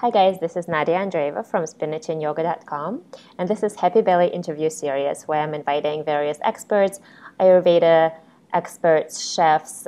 Hi guys, this is Nadia Andreeva from spinachandyoga.com, and this is Happy Belly interview series where I'm inviting various experts, Ayurveda experts, chefs,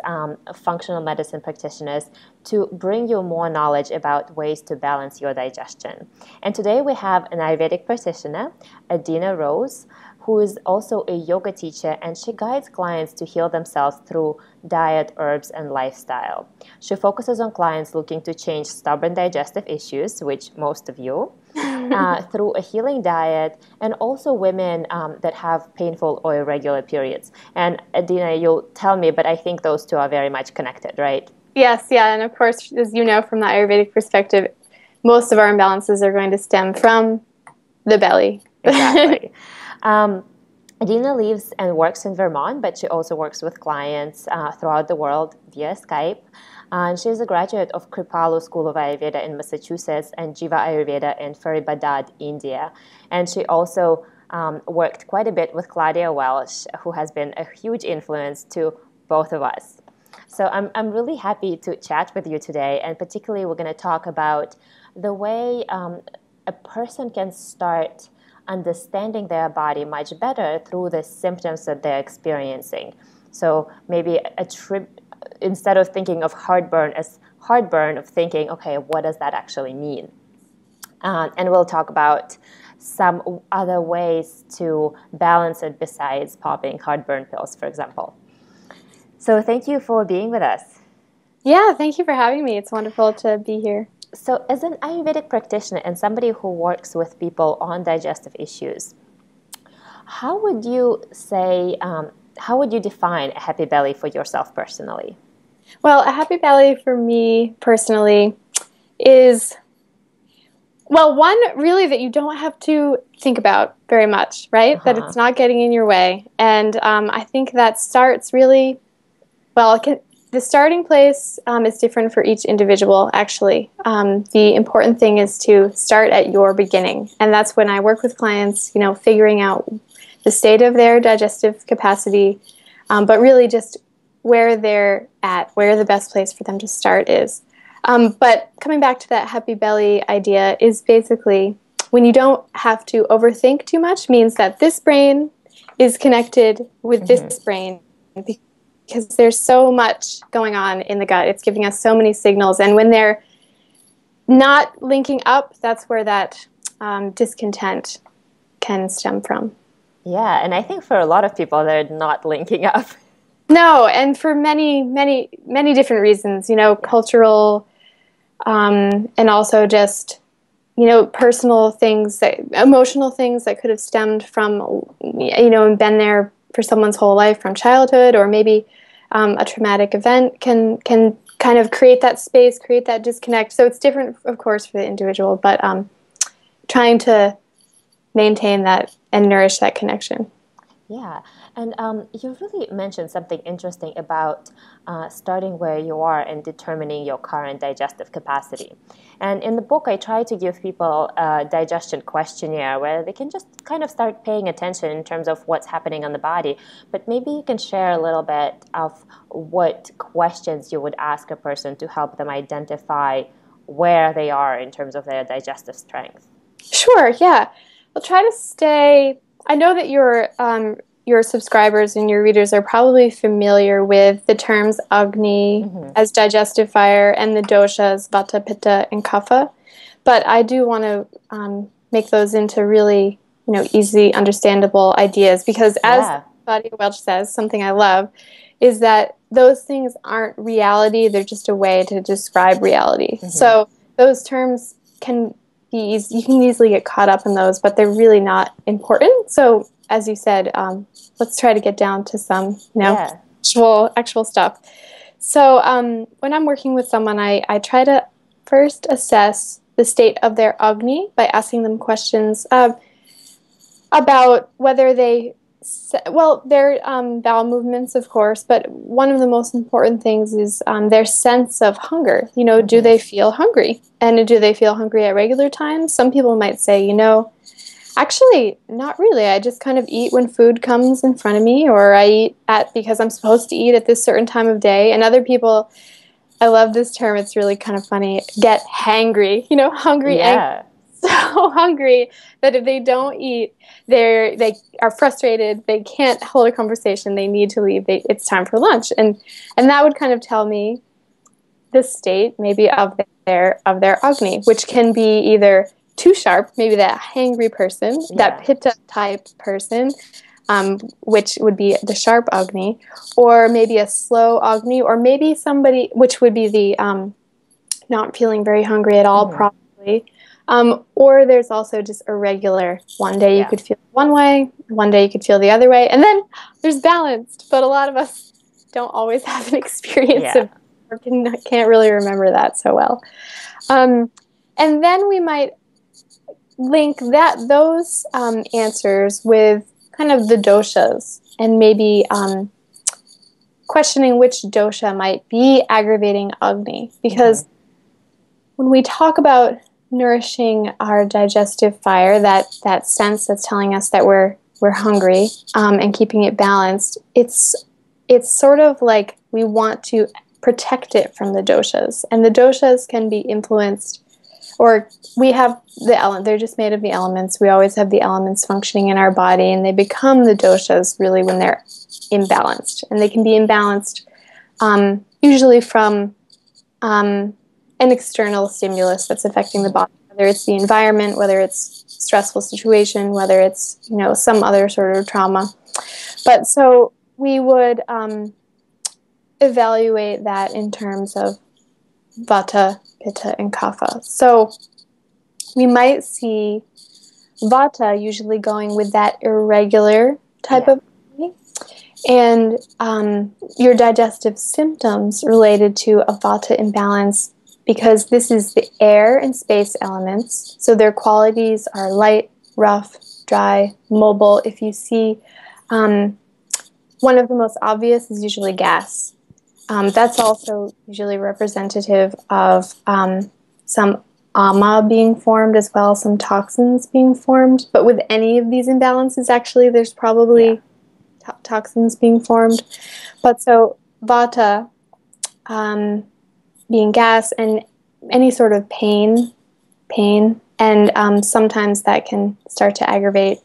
functional medicine practitioners to bring you more knowledge about ways to balance your digestion. And today we have an Ayurvedic practitioner, Adena Rose, who is also a yoga teacher, and she guides clients to heal themselves through diet, herbs, and lifestyle. She focuses on clients looking to change stubborn digestive issues, which most of you, through a healing diet, and also women that have painful or irregular periods. And Adena, you'll tell me, but I think those two are very much connected, right? Yes, yeah, and of course, as you know from the Ayurvedic perspective, most of our imbalances are going to stem from the belly. Exactly. Adena lives and works in Vermont, but she also works with clients throughout the world via Skype. And she's a graduate of Kripalu School of Ayurveda in Massachusetts and Jiva Ayurveda in Faridabad, India. And she also worked quite a bit with Claudia Welsh, who has been a huge influence to both of us. So I'm really happy to chat with you today, and particularly we're going to talk about the way a person can start understanding their body much better through the symptoms that they're experiencing. So maybe instead of thinking of heartburn as heartburn, of thinking, okay, what does that actually mean? And we'll talk about some other ways to balance it besides popping heartburn pills, for example. So thank you for being with us. Yeah, thank you for having me. It's wonderful to be here. So as an Ayurvedic practitioner and somebody who works with people on digestive issues, how would you say, how would you define a happy belly for yourself personally? Well, a happy belly for me personally is, well, one really that you don't have to think about very much, right? That it's not getting in your way. And I think that starts really, well, the starting place is different for each individual, actually. The important thing is to start at your beginning. And that's when I work with clients, figuring out the state of their digestive capacity, but really just where they're at, where the best place for them to start is. But coming back to that happy belly idea is basically when you don't have to overthink too much, means that this brain is connected with this brain, because there's so much going on in the gut. It's giving us so many signals. And when they're not linking up, that's where that discontent can stem from. Yeah, and I think for a lot of people, they're not linking up. No, and for many, many, many different reasons, cultural, and also just, personal things, emotional things that could have stemmed from, and been there for someone's whole life from childhood, or maybe a traumatic event can kind of create that space, create that disconnect. So it's different, of course, for the individual, but trying to maintain that and nourish that connection. Yeah, and you really mentioned something interesting about starting where you are and determining your current digestive capacity. And in the book, I try to give people a digestion questionnaire where they can just kind of start paying attention in terms of what's happening on the body. But maybe you can share a little bit of what questions you would ask a person to help them identify where they are in terms of their digestive strength. Sure, yeah. We'll try to stay... I know that your subscribers and your readers are probably familiar with the terms Agni as digestive fire and the doshas Vata, Pitta, and Kapha, but I do want to make those into really easy, understandable ideas, because as Claudia Welch says, something I love, is that those things aren't reality, they're just a way to describe reality. So those terms can be easy, you can easily get caught up in those, but they're really not important. So as you said, let's try to get down to some actual stuff. So when I'm working with someone, I try to first assess the state of their Agni by asking them questions about whether their bowel movements, of course, but one of the most important things is their sense of hunger. Do they feel hungry? And do they feel hungry at regular times? Some people might say, actually, not really. I just kind of eat when food comes in front of me, or I eat because I'm supposed to eat at this certain time of day. And other people I love this term. It's really kind of funny. Get hangry. You know, hungry, Yeah. so hungry that if they don't eat, they are frustrated. They can't hold a conversation. They need to leave. It's time for lunch, and that would kind of tell me the state maybe of their Agni, which can be either too sharp, maybe that hangry person, that Pitta type person, which would be the sharp Agni, or maybe a slow Agni, or maybe somebody, which would be the not feeling very hungry at all, probably. Or there's also just irregular. One day you could feel one way, one day you could feel the other way, and then there's balanced. But a lot of us don't always have an experience of, or can't really remember that so well. And then we might link those answers with kind of the doshas, and maybe questioning which dosha might be aggravating Agni, because when we talk about nourishing our digestive fire, that sense that's telling us that we're hungry, and keeping it balanced, it's sort of like we want to protect it from the doshas, and the doshas can be influenced, or we have they're just made of the elements. We always have the elements functioning in our body, and they become the doshas really when they're imbalanced, and they can be imbalanced usually from an external stimulus that's affecting the body, whether it's the environment, whether it's stressful situation, whether it's some other sort of trauma. But so we would evaluate that in terms of Vata, Pitta, and Kapha. So we might see Vata usually going with that irregular type of body, and your digestive symptoms related to a Vata imbalance, because this is the air and space elements, so their qualities are light, rough, dry, mobile. If you see, one of the most obvious is usually gas. That's also usually representative of some ama being formed as well, some toxins being formed. But with any of these imbalances, actually, there's probably toxins being formed. But so Vata being gas, and any sort of pain, and sometimes that can start to aggravate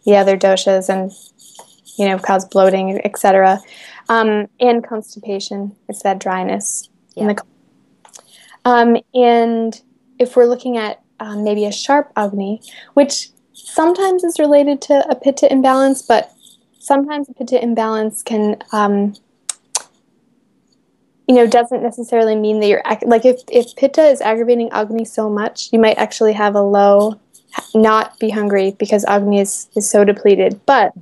the other doshas and cause bloating, etc. And constipation. It's that dryness in the. And if we're looking at maybe a sharp Agni, which sometimes is related to a Pitta imbalance, but sometimes a Pitta imbalance can, doesn't necessarily mean that you're like if Pitta is aggravating Agni so much, you might actually have a low, not be hungry because Agni is so depleted. But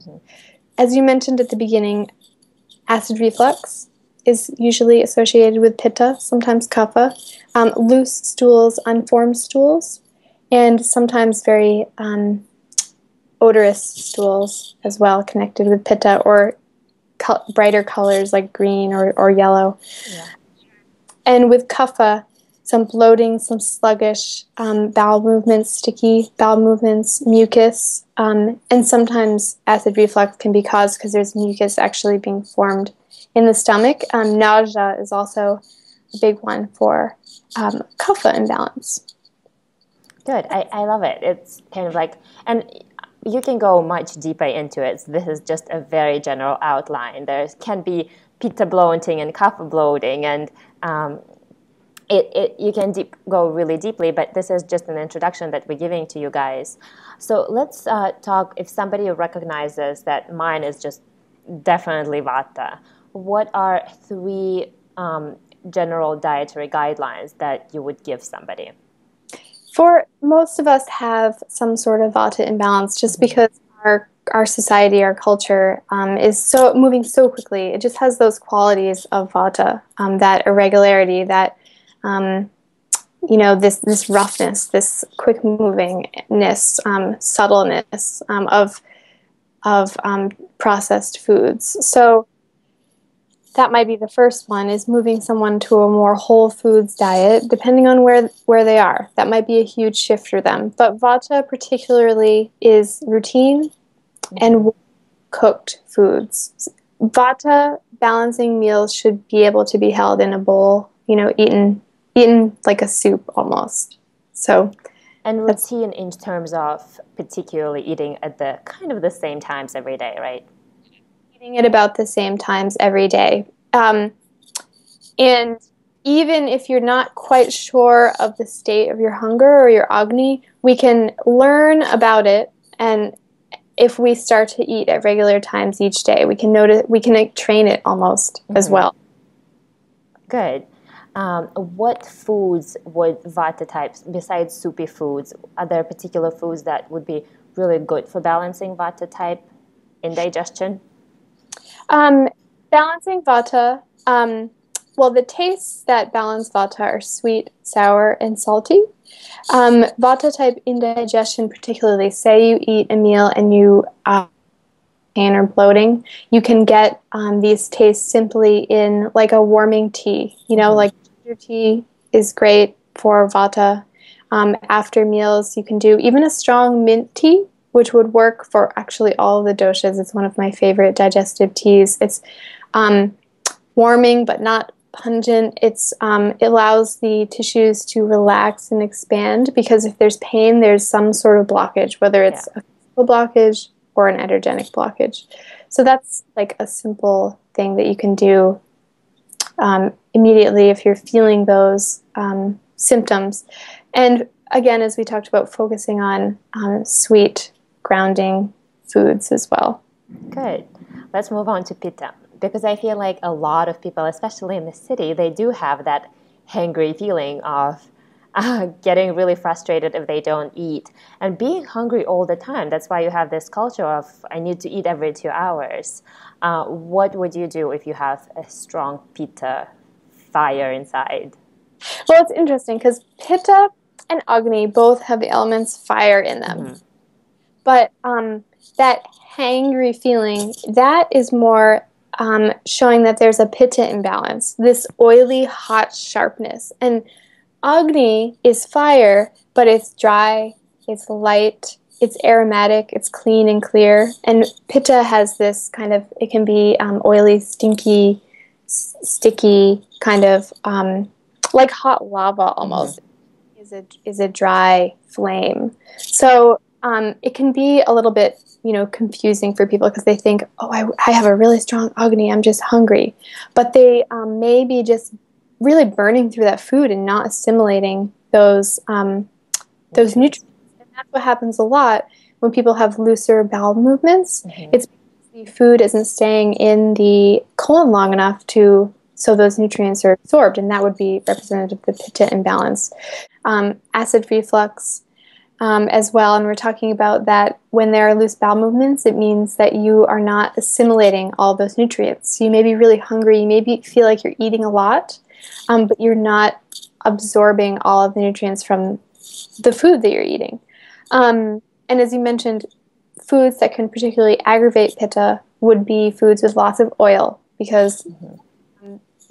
as you mentioned at the beginning, acid reflux is usually associated with Pitta, sometimes Kapha, loose stools, unformed stools, and sometimes very odorous stools as well, connected with Pitta, or brighter colors like green or yellow. And with Kapha, some bloating, some sluggish bowel movements, sticky bowel movements, mucus, and sometimes acid reflux can be caused because there's mucus actually being formed in the stomach. Nausea is also a big one for Kapha imbalance. Good. I love it. It's kind of like, and you can go much deeper into it. This is just a very general outline. There can be Pitta bloating and Kapha bloating, and you can go really deeply, but this is just an introduction that we're giving to you guys. So let's talk, if somebody recognizes that mine is just definitely Vata, what are 3 general dietary guidelines that you would give somebody? For most of us have some sort of Vata imbalance, just because our society, our culture is so moving so quickly. It just has those qualities of Vata, that irregularity, that this roughness, this quick movingness, subtleness of processed foods. So that might be the first one, is moving someone to a more whole foods diet, depending on where they are. That might be a huge shift for them. But Vata particularly is routine and cooked foods. Vata balancing meals should be able to be held in a bowl, eaten like a soup almost. So And that's routine in terms of particularly eating at the kind of the same times every day, right? eating at about the same times every day. And even if you're not quite sure of the state of your hunger or your Agni, we can learn about it. And if we start to eat at regular times each day, we can notice, we can like, train it almost as well. Good. What foods would Vata types, besides soupy foods, are there particular foods that would be really good for balancing Vata type in digestion? Balancing Vata, well, the tastes that balance Vata are sweet, sour, and salty. Vata type indigestion, particularly, say you eat a meal and you pain or bloating, you can get these tastes simply in like a warming tea. Like ginger tea is great for Vata. After meals, you can do even a strong mint tea, which would work for actually all of the doshas. It's one of my favorite digestive teas. It's warming but not pungent. It allows the tissues to relax and expand because if there's pain, there's some sort of blockage, whether it's a physical blockage or an energetic blockage. So that's like a simple thing that you can do immediately if you're feeling those symptoms. And again, as we talked about, focusing on sweet, grounding foods as well. Good. Let's move on to Pitta. Because I feel like a lot of people, especially in the city, they do have that hangry feeling of getting really frustrated if they don't eat and being hungry all the time. That's why you have this culture of I need to eat every 2 hours. What would you do if you have a strong Pitta fire inside? Well, it's interesting because Pitta and Agni both have the elements fire in them. But that hangry feeling, that is more showing that there's a Pitta imbalance, this oily, hot sharpness. And Agni is fire, but it's dry, it's light, it's aromatic, it's clean and clear. And Pitta has this kind of, it can be oily, stinky, sticky, kind of like hot lava almost, is a dry flame. So it can be a little bit, confusing for people because they think, oh, I have a really strong Agni, I'm just hungry. But they may be just really burning through that food and not assimilating those nutrients. And that's what happens a lot when people have looser bowel movements. It's because the food isn't staying in the colon long enough so those nutrients are absorbed, and that would be representative of the Pitta imbalance. Acid reflux as well, and we're talking about that when there are loose bowel movements, it means that you are not assimilating all those nutrients. So you may be really hungry, you may feel like you're eating a lot, but you're not absorbing all of the nutrients from the food that you're eating. And as you mentioned, foods that can particularly aggravate Pitta would be foods with lots of oil because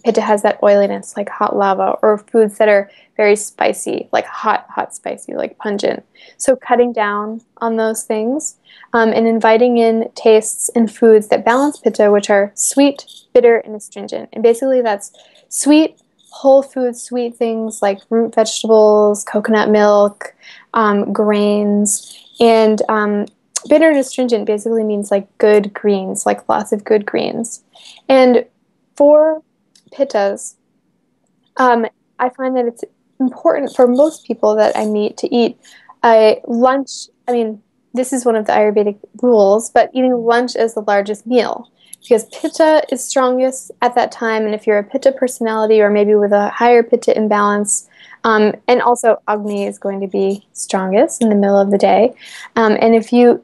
Pitta has that oiliness like hot lava, or foods that are very spicy, like hot spicy, like pungent. So cutting down on those things and inviting in tastes and foods that balance Pitta, which are sweet, bitter, and astringent. And basically that's sweet, whole food sweet things like root vegetables, coconut milk, grains, and bitter and astringent basically means like good greens, like lots of good greens. And for Pittas, I find that it's important for most people that I meet to eat a lunch. I mean, this is one of the Ayurvedic rules, but eating lunch as the largest meal because Pitta is strongest at that time. And if you're a Pitta personality or maybe with a higher Pitta imbalance, and also Agni is going to be strongest in the middle of the day. And if you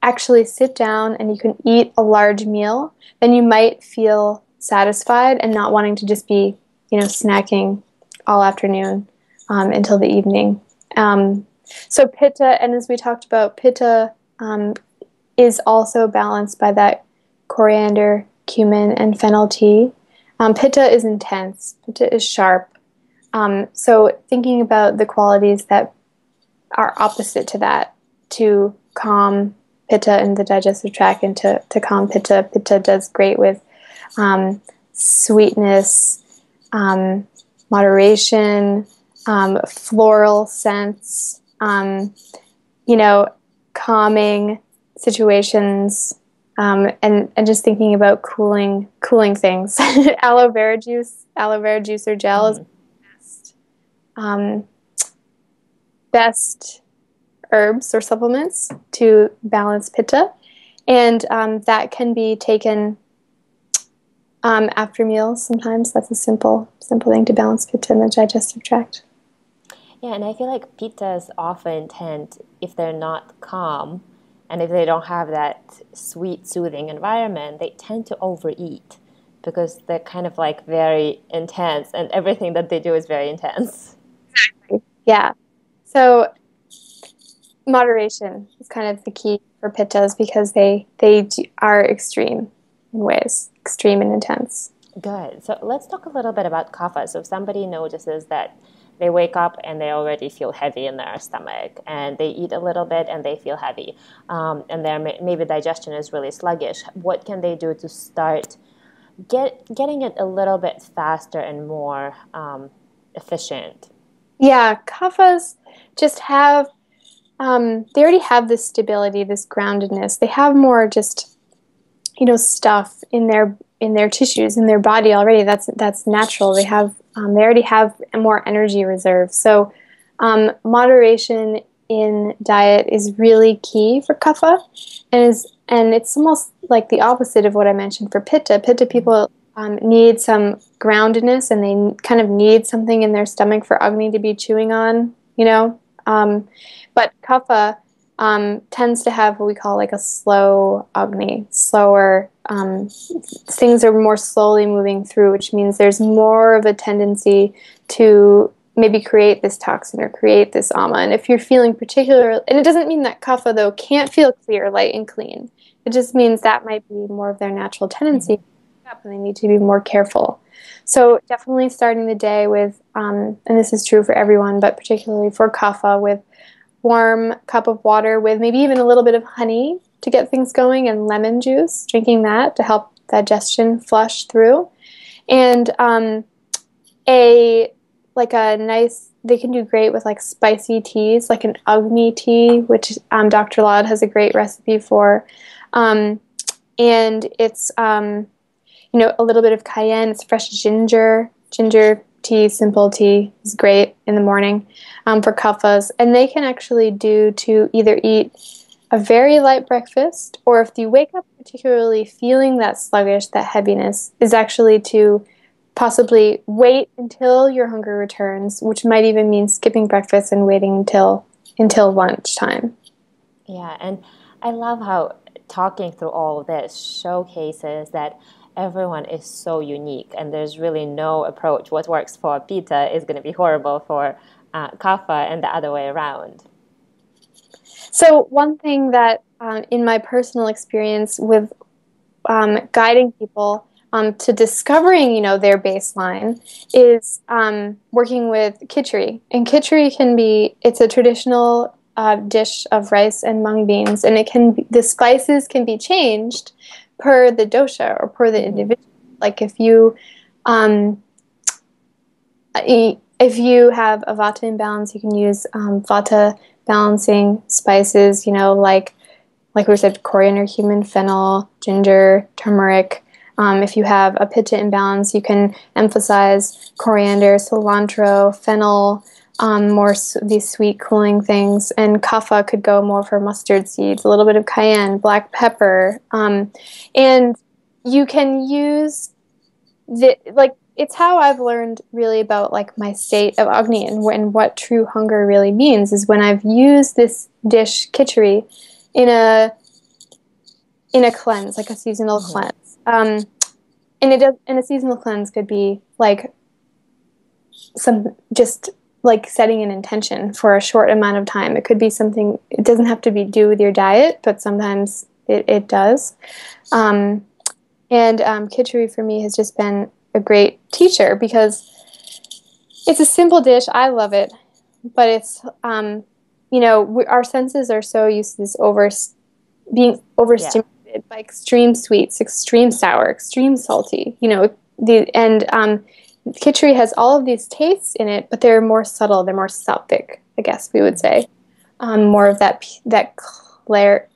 actually sit down and you can eat a large meal, then you might feel satisfied and not wanting to just be, snacking all afternoon until the evening. So Pitta, and as we talked about, Pitta is also balanced by that coriander, cumin, and fennel tea. Pitta is intense. Pitta is sharp. So thinking about the qualities that are opposite to that to calm Pitta in the digestive tract and to calm Pitta. Pitta does great with sweetness, moderation, floral scents, you know, calming situations, and just thinking about cooling things. Aloe vera juice or gel is best. Best herbs or supplements to balance pitta, and that can be taken after meals. Sometimes that's a simple thing to balance pitta in the digestive tract. Yeah, and I feel like pittas often tend, if they're not calm and if they don't have that sweet, soothing environment, they tend to overeat because they're kind of like very intense and everything that they do is very intense. Yeah. So moderation is kind of the key for pittas because are extreme in ways, extreme and intense. Good. So let's talk a little bit about kapha. So if somebody notices that they wake up and they already feel heavy in their stomach, and they eat a little bit and they feel heavy, and their maybe digestion is really sluggish, what can they do to start getting it a little bit faster and more efficient? Yeah, kaphas just have they already have this stability, this groundedness. They have more just stuff in their tissues, in their body already. That's natural. They already have more energy reserve. So moderation in diet is really key for kapha, and it's almost like the opposite of what I mentioned for pitta. Pitta people need some groundedness, and they kind of need something in their stomach for Agni to be chewing on. But kapha tends to have what we call like a slow Agni, slower. Things are more slowly moving through, which means there's more of a tendency to maybe create this toxin or create this ama. And if you're feeling particular, and it doesn't mean that kapha though can't feel clear, light, and clean. It just means that might be more of their natural tendency, and they need to be more careful. So definitely starting the day with, and this is true for everyone, but particularly for kapha, with warm cup of water with maybe even a little bit of honey to get things going, and lemon juice, drinking that to help digestion flush through. And they can do great with like spicy teas, like an Agni tea, which Dr. Laud has a great recipe for. And it's a little bit of cayenne. It's fresh ginger tea, simple tea is great in the morning for kaphas. And they can actually do to either eat a very light breakfast, or if you wake up particularly feeling that sluggish, that heaviness, is actually to possibly wait until your hunger returns, which might even mean skipping breakfast and waiting until lunchtime. Yeah, and I love how talking through all of this showcases that everyone is so unique, and there's really no approach. What works for pitta is going to be horrible for kapha, and the other way around. So one thing that, in my personal experience with guiding people to discovering, their baseline, is working with khichdi. And khichdi it's a traditional dish of rice and mung beans, and the spices can be changed per the dosha or per the individual. Like if you have a vata imbalance, you can use vata balancing spices, like we said, coriander, cumin, fennel, ginger, turmeric. If you have a pitta imbalance, you can emphasize coriander, cilantro, fennel, these sweet cooling things. And kapha could go more for mustard seeds, a little bit of cayenne, black pepper. And you can use it's how I've learned really about like my state of Agni and what true hunger really means, is when I've used this dish khichdi in a cleanse, like a seasonal cleanse. And a seasonal cleanse could be like just like setting an intention for a short amount of time. It could be something, it doesn't have to be do with your diet, but sometimes it does. And khichdi for me has just been a great teacher because it's a simple dish. I love it, but it's our senses are so used to this being overstimulated by extreme sweets, extreme sour, extreme salty. khichdi has all of these tastes in it, but they're more subtle. They're more sattvic, I guess we would say. More of that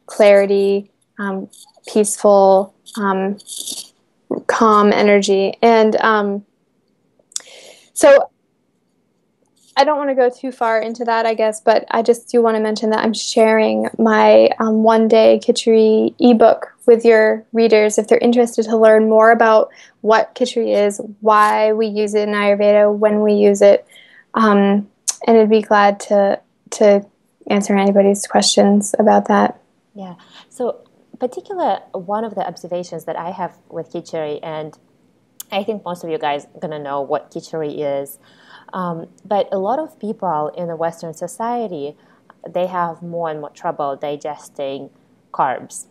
clarity, peaceful, calm energy. And so I don't want to go too far into that, I guess, but I just do want to mention that I'm sharing my one-day khichdi ebook with your readers if they're interested to learn more about what khichdi is, why we use it in Ayurveda, when we use it, and I'd be glad to answer anybody's questions about that. Yeah. So, one of the observations that I have with khichdi, and I think most of you guys are gonna know what khichdi is. But a lot of people in the Western society, they have more and more trouble digesting carbs.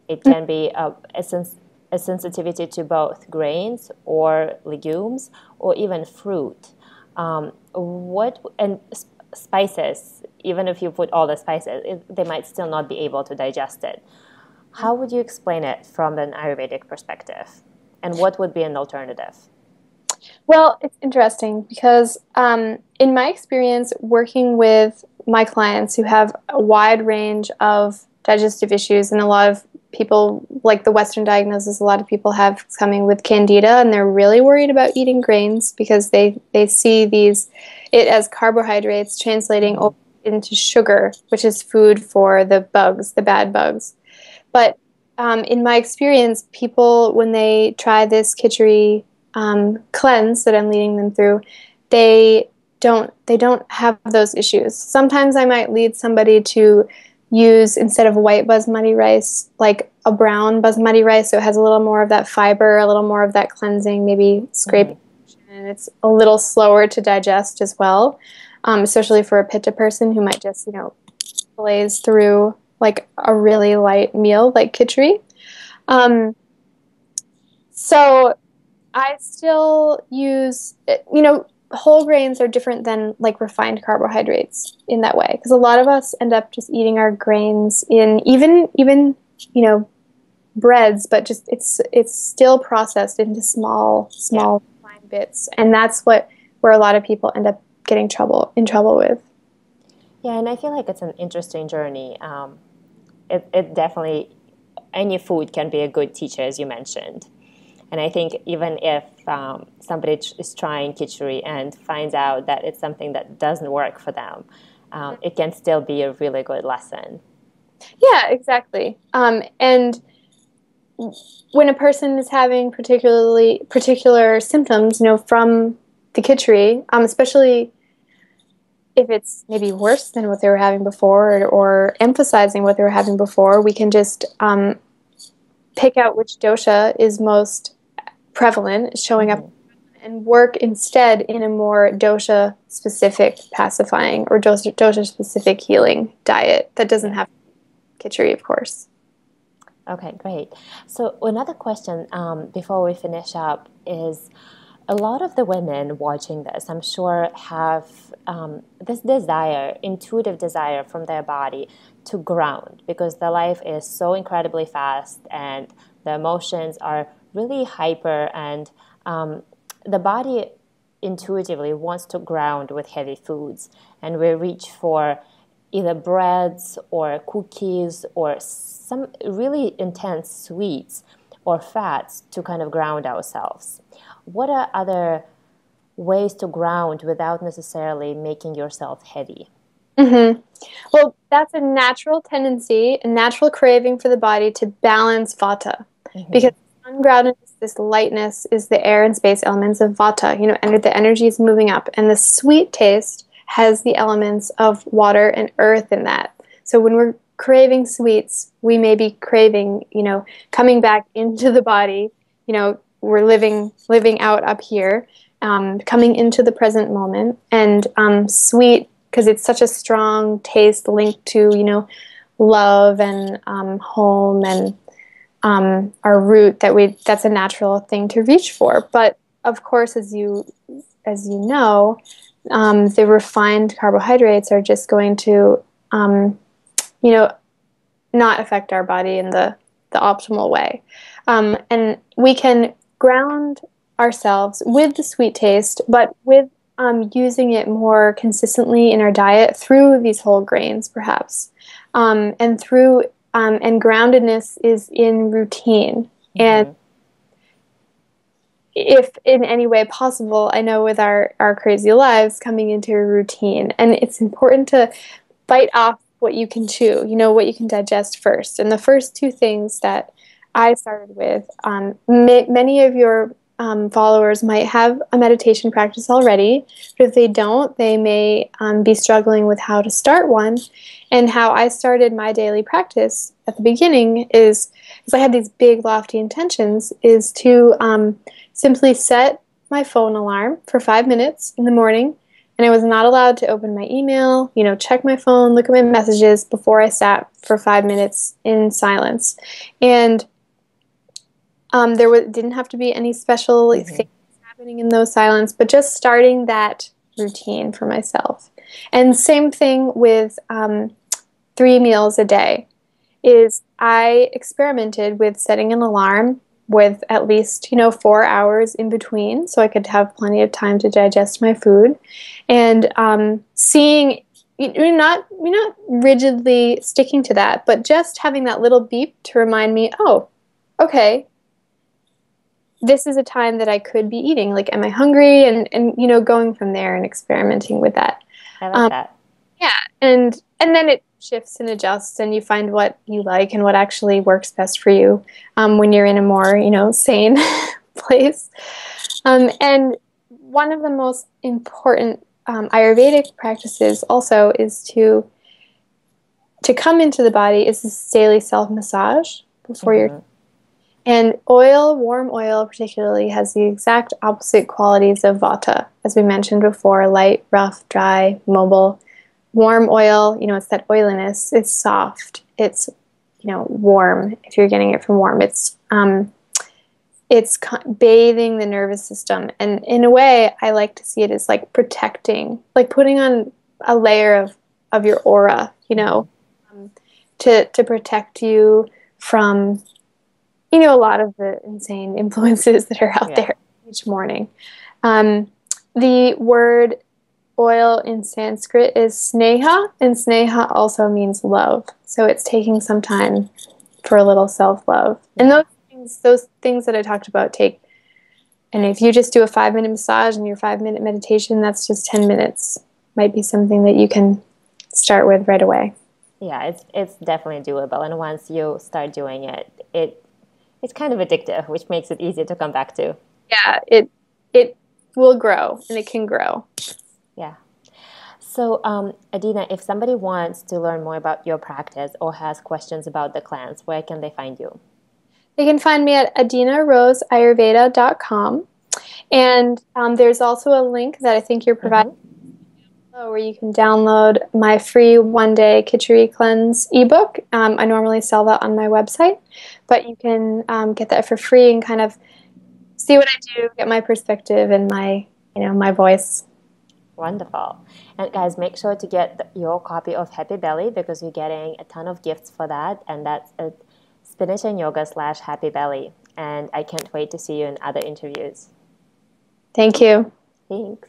It can be a sensitivity to both grains or legumes or even fruit. Spices, even if you put all the spices, they might still not be able to digest it. How would you explain it from an Ayurvedic perspective? And what would be an alternative? Well, it's interesting because in my experience working with my clients who have a wide range of digestive issues, and a lot of people, like the Western diagnosis, a lot of people have coming with candida, and they're really worried about eating grains because they see it as carbohydrates translating over into sugar, which is food for the bugs, the bad bugs. But in my experience, people, when they try this khichdi cleanse that I'm leading them through, they don't have those issues. Sometimes I might lead somebody to use, instead of white basmati rice, like a brown basmati rice, so it has a little more of that fiber, a little more of that cleansing, maybe scraping, and it's a little slower to digest as well, especially for a pitta person who might just blaze through like a really light meal like khichdi. So I still use, whole grains are different than like refined carbohydrates in that way, because a lot of us end up just eating our grains in even breads, but just it's still processed into small fine bits, and that's where a lot of people end up getting in trouble with. Yeah, and I feel like it's an interesting journey. It definitely, any food can be a good teacher, as you mentioned. And I think even if somebody is trying khichdi and finds out that it's something that doesn't work for them, it can still be a really good lesson. Yeah, exactly. And when a person is having particular symptoms, from the khichdi, especially if it's maybe worse than what they were having before, or emphasizing what they were having before, we can just pick out which dosha is most prevalent, showing up, and work instead in a more dosha-specific pacifying or dosha-specific healing diet that doesn't have khichdi, of course. Okay, great. So another question before we finish up is, a lot of the women watching this, I'm sure, have this intuitive desire from their body to ground, because their life is so incredibly fast and the emotions are really hyper, and the body intuitively wants to ground with heavy foods, and we reach for either breads or cookies or some really intense sweets or fats to kind of ground ourselves. What are other ways to ground without necessarily making yourself heavy? Mm-hmm. Well, that's a natural tendency, a natural craving for the body to balance vata, because ungroundedness, this lightness, is the air and space elements of vata. And the energy is moving up, and the sweet taste has the elements of water and earth in that. So when we're craving sweets, we may be craving, coming back into the body. We're living out up here, coming into the present moment, and sweet, because it's such a strong taste linked to love and home and our root, that's a natural thing to reach for. But of course, as you know, the refined carbohydrates are just going to not affect our body in the optimal way. And we can ground ourselves with the sweet taste, but with using it more consistently in our diet through these whole grains, perhaps, and through and groundedness is in routine. And if in any way possible, I know with our crazy lives, coming into a routine, and it's important to bite off what you can chew, what you can digest first. And the first two things that I started with, many of your followers might have a meditation practice already, but if they don't, they may be struggling with how to start one. And how I started my daily practice at the beginning is, because I had these big, lofty intentions, is to simply set my phone alarm for 5 minutes in the morning, and I was not allowed to open my email, check my phone, look at my messages before I sat for 5 minutes in silence. And didn't have to be any special things happening in those silence, but just starting that routine for myself. And same thing with 3 meals a day. Is I experimented with setting an alarm with at least 4 hours in between, so I could have plenty of time to digest my food, and seeing not rigidly sticking to that, but just having that little beep to remind me, oh, okay, this is a time that I could be eating. Like, am I hungry? And going from there and experimenting with that. I like that. Yeah, and then it shifts and adjusts, and you find what you like and what actually works best for you when you're in a more sane place. And one of the most important Ayurvedic practices also is to come into the body is this daily self massage before you're. And warm oil particularly, has the exact opposite qualities of vata, as we mentioned before: light, rough, dry, mobile. Warm oil, it's that oiliness. It's soft. It's, warm. If you're getting it from warm, it's bathing the nervous system. And in a way, I like to see it as like protecting, like putting on a layer of your aura, to protect you from, a lot of the insane influences that are out there each morning. The word oil in Sanskrit is sneha, and sneha also means love. So it's taking some time for a little self-love. And those things that I talked about take, and if you just do a 5-minute massage and your 5-minute meditation, that's just 10 minutes. Might be something that you can start with right away. Yeah, it's definitely doable. And once you start doing it, it's kind of addictive, which makes it easier to come back to. Yeah, it will grow, and it can grow. Yeah. So, Adena, if somebody wants to learn more about your practice or has questions about the cleanse, where can they find you? They can find me at adenaroseayurveda.com. And there's also a link that I think you're providing where you can download my free 1-day Khichdi cleanse ebook. I normally sell that on my website, but you can get that for free and kind of see what I do, get my perspective and my voice. Wonderful. And guys, make sure to get your copy of Happy Belly, because you're getting a ton of gifts for that. And that's at Spinach and Yoga / Happy Belly. And I can't wait to see you in other interviews. Thank you. Thanks.